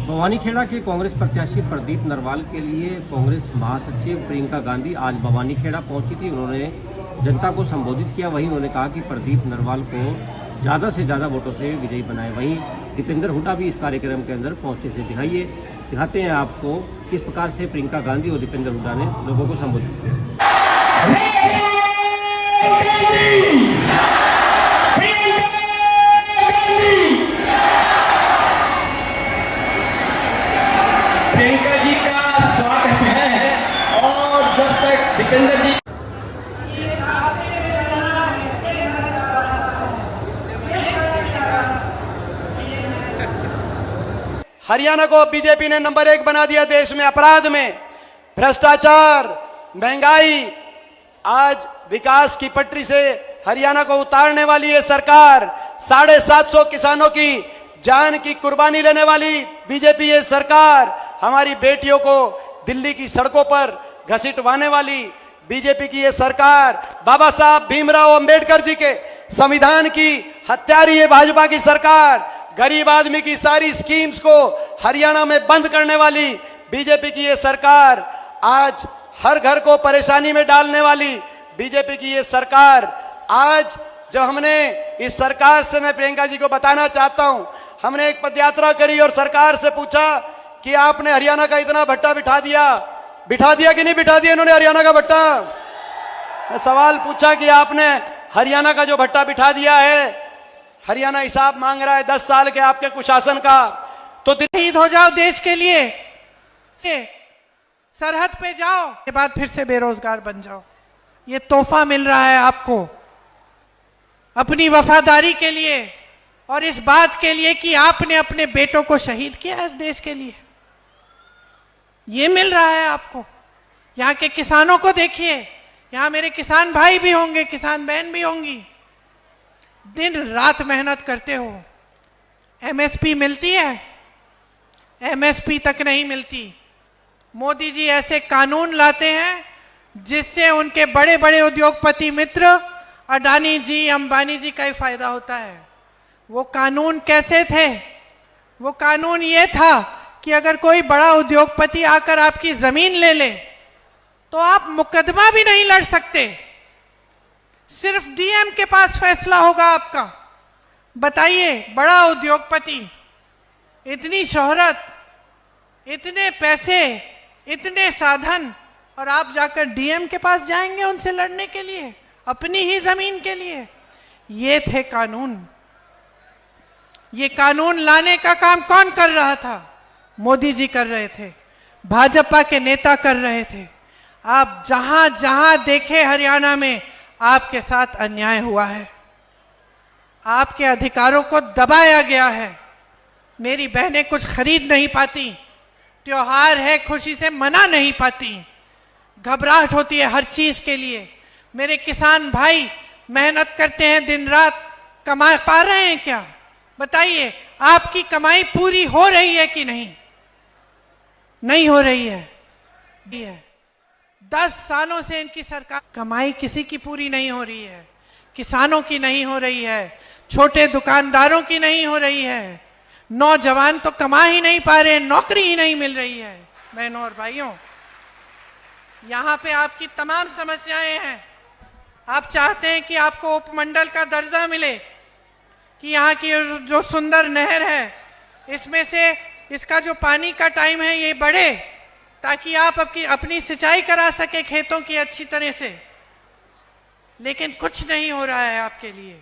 भवानीखेड़ा के कांग्रेस प्रत्याशी प्रदीप नरवाल के लिए कांग्रेस महासचिव प्रियंका गांधी आज भवानीखेड़ा पहुंची थी। उन्होंने जनता को संबोधित किया। वहीं उन्होंने कहा कि प्रदीप नरवाल को ज़्यादा से ज़्यादा वोटों से विजयी बनाए। वहीं दीपेंद्र हुड्डा भी इस कार्यक्रम के अंदर पहुंचे थे। दिखाते हैं आपको किस प्रकार से प्रियंका गांधी और दीपेंद्र हुड्डा ने लोगों को संबोधित किया। प्रियंका जी का स्वागत है। और जब तक दीपेंद्र जी हरियाणा को बीजेपी ने नंबर 1 बना दिया देश में अपराध में, भ्रष्टाचार, महंगाई। आज विकास की पटरी से हरियाणा को उतारने वाली ये सरकार, 750 किसानों की जान की कुर्बानी लेने वाली बीजेपी ये सरकार, हमारी बेटियों को दिल्ली की सड़कों पर घसीटवाने वाली बीजेपी की ये सरकार, बाबा साहब भीमराव अंबेडकर जी के संविधान की हत्यारी ये भाजपा की सरकार, गरीब आदमी की सारी स्कीम्स को हरियाणा में बंद करने वाली बीजेपी की ये सरकार, आज हर घर को परेशानी में डालने वाली बीजेपी की ये सरकार। आज जब हमने इस सरकार से, मैं प्रियंका जी को बताना चाहता हूं, हमने एक पदयात्रा करी और सरकार से पूछा कि आपने हरियाणा का इतना भट्टा बिठा दिया कि नहीं बिठा दिया इन्होंने हरियाणा का भट्टा। सवाल पूछा कि आपने हरियाणा का जो भट्टा बिठा दिया है, हरियाणा हिसाब मांग रहा है 10 साल के आपके कुशासन का, तो शहीद हो जाओ देश के लिए, सरहद पे जाओ, के बाद फिर से बेरोजगार बन जाओ। ये तोहफा मिल रहा है आपको अपनी वफादारी के लिए और इस बात के लिए कि आपने अपने बेटों को शहीद किया इस देश के लिए। ये मिल रहा है आपको। यहाँ के किसानों को देखिए, यहाँ मेरे किसान भाई भी होंगे, किसान बहन भी होंगी, दिन रात मेहनत करते हो। एमएसपी मिलती है? एमएसपी तक नहीं मिलती। मोदी जी ऐसे कानून लाते हैं जिससे उनके बड़े बड़े उद्योगपति मित्र अडानी जी, अंबानी जी का ही फायदा होता है। वो कानून कैसे थे? वो कानून ये था कि अगर कोई बड़ा उद्योगपति आकर आपकी जमीन ले ले तो आप मुकदमा भी नहीं लड़ सकते, सिर्फ डीएम के पास फैसला होगा आपका। बताइए, बड़ा उद्योगपति, इतनी शोहरत, इतने पैसे, इतने साधन, और आप जाकर डीएम के पास जाएंगे उनसे लड़ने के लिए अपनी ही जमीन के लिए। ये थे कानून। ये कानून लाने का काम कौन कर रहा था? मोदी जी कर रहे थे, भाजपा के नेता कर रहे थे। आप जहां जहां देखे हरियाणा में आपके साथ अन्याय हुआ है, आपके अधिकारों को दबाया गया है। मेरी बहनें कुछ खरीद नहीं पाती, त्योहार है खुशी से मना नहीं पाती, घबराहट होती है हर चीज के लिए। मेरे किसान भाई मेहनत करते हैं दिन रात, कमा पा रहे हैं क्या? बताइए, आपकी कमाई पूरी हो रही है कि नहीं? नहीं हो रही है। 10 सालों से इनकी सरकार, कमाई किसी की पूरी नहीं हो रही है। किसानों की नहीं हो रही है, छोटे दुकानदारों की नहीं हो रही है, नौजवान तो कमा ही नहीं पा रहे, नौकरी ही नहीं मिल रही है। बहनों और भाइयों, यहां पे आपकी तमाम समस्याएं हैं। आप चाहते हैं कि आपको उपमंडल का दर्जा मिले, कि यहाँ की जो सुंदर नहर है इसमें से इसका जो पानी का टाइम है ये बढ़े, ताकि आप अपनी सिंचाई करा सके खेतों की अच्छी तरह से। लेकिन कुछ नहीं हो रहा है आपके लिए।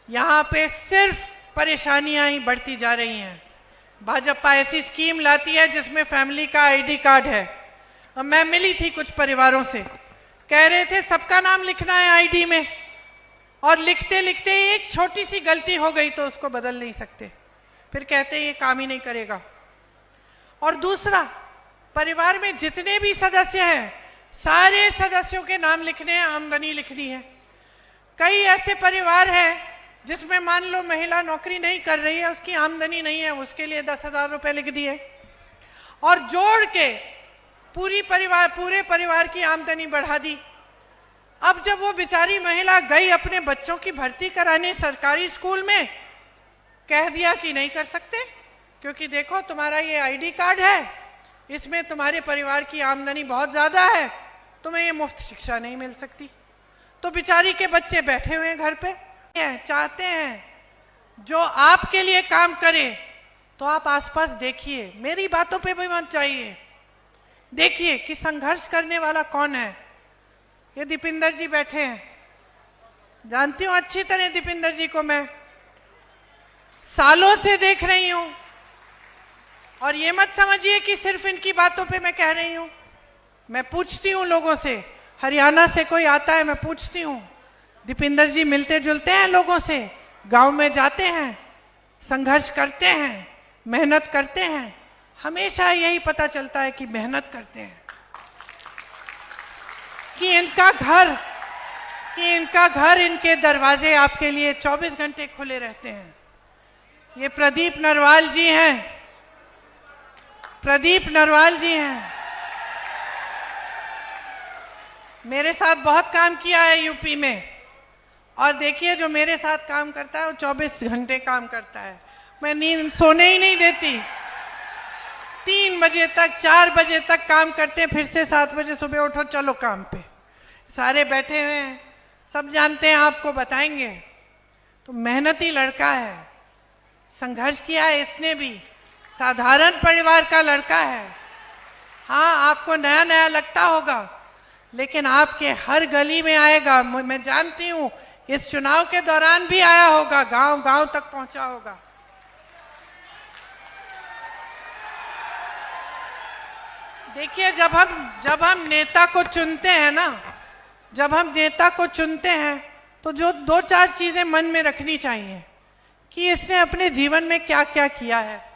यहाँ पे सिर्फ परेशानियां ही बढ़ती जा रही हैं। भाजपा ऐसी स्कीम लाती है जिसमें फैमिली का आईडी कार्ड है। अब मैं मिली थी कुछ परिवारों से, कह रहे थे सबका नाम लिखना है आईडी में, और लिखते लिखते एक छोटी सी गलती हो गई तो उसको बदल नहीं सकते, फिर कहते हैं ये काम ही नहीं करेगा। और दूसरा, परिवार में जितने भी सदस्य हैं सारे सदस्यों के नाम लिखने हैं, आमदनी लिखनी है। कई ऐसे परिवार हैं जिसमें मान लो महिला नौकरी नहीं कर रही है, उसकी आमदनी नहीं है, उसके लिए 10,000 रुपए लिख दिए और जोड़ के पूरे परिवार की आमदनी बढ़ा दी। अब जब वो बेचारी महिला गई अपने बच्चों की भर्ती कराने सरकारी स्कूल में, कह दिया कि नहीं कर सकते क्योंकि देखो तुम्हारा ये आईडी कार्ड है, इसमें तुम्हारे परिवार की आमदनी बहुत ज्यादा है, तुम्हें ये मुफ्त शिक्षा नहीं मिल सकती। तो बेचारी के बच्चे बैठे हुए हैं घर पे, चाहते हैं जो आपके लिए काम करे, तो आप आसपास देखिए, मेरी बातों पे भी मत जाइए, देखिए कि संघर्ष करने वाला कौन है। ये दीपिंदर जी बैठे हैं, जानती हूं अच्छी तरह दीपिंदर जी को, मैं सालों से देख रही हूं। और ये मत समझिए कि सिर्फ इनकी बातों पे मैं कह रही हूं, मैं पूछती हूं लोगों से, हरियाणा से कोई आता है मैं पूछती हूं, दीपिंदर जी मिलते जुलते हैं लोगों से, गांव में जाते हैं, संघर्ष करते हैं, मेहनत करते हैं, हमेशा यही पता चलता है कि मेहनत करते हैं, कि इनका घर इनके दरवाजे आपके लिए 24 घंटे खुले रहते हैं। ये प्रदीप नरवाल जी हैं, प्रदीप नरवाल जी हैं, मेरे साथ बहुत काम किया है यूपी में, और देखिए जो मेरे साथ काम करता है वो 24 घंटे काम करता है, मैं नींद सोने ही नहीं देती, 3 बजे तक 4 बजे तक काम करते हैं, फिर से 7 बजे सुबह उठो चलो काम पे, सारे बैठे हुए हैं, सब जानते हैं, आपको बताएंगे। तो मेहनती लड़का है, संघर्ष किया है इसने भी, साधारण परिवार का लड़का है। हाँ, आपको नया नया लगता होगा, लेकिन आपके हर गली में आएगा, मैं जानती हूं इस चुनाव के दौरान भी आया होगा, गांव गांव तक पहुंचा होगा। देखिए जब हम नेता को चुनते हैं ना, जब हम नेता को चुनते हैं तो जो 2-4 चीजें मन में रखनी चाहिए कि इसने अपने जीवन में क्या क्या किया है।